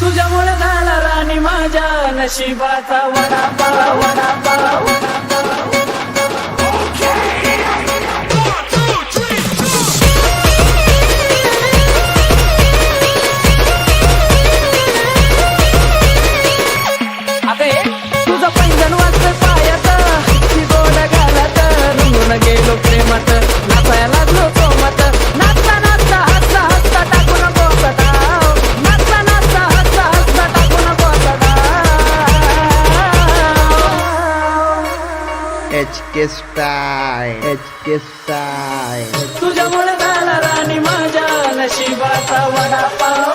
तुझ्यामुळे झाला राणी माझ्या नशिबाचा वडापाव वडापाव अबे तुझं पैंजण वाजतं पायात ती गोड घालत रंगून गेलो प्रेमात नाचायला लागलो सोमत नाचता नाचता हसता हसता टाकून बोकडाव नाचता नाचता हसता हसता टाकून बोकडाव HK style तुझ्यामुळे झाला राणी माझ्या नशिबाचा वडापाव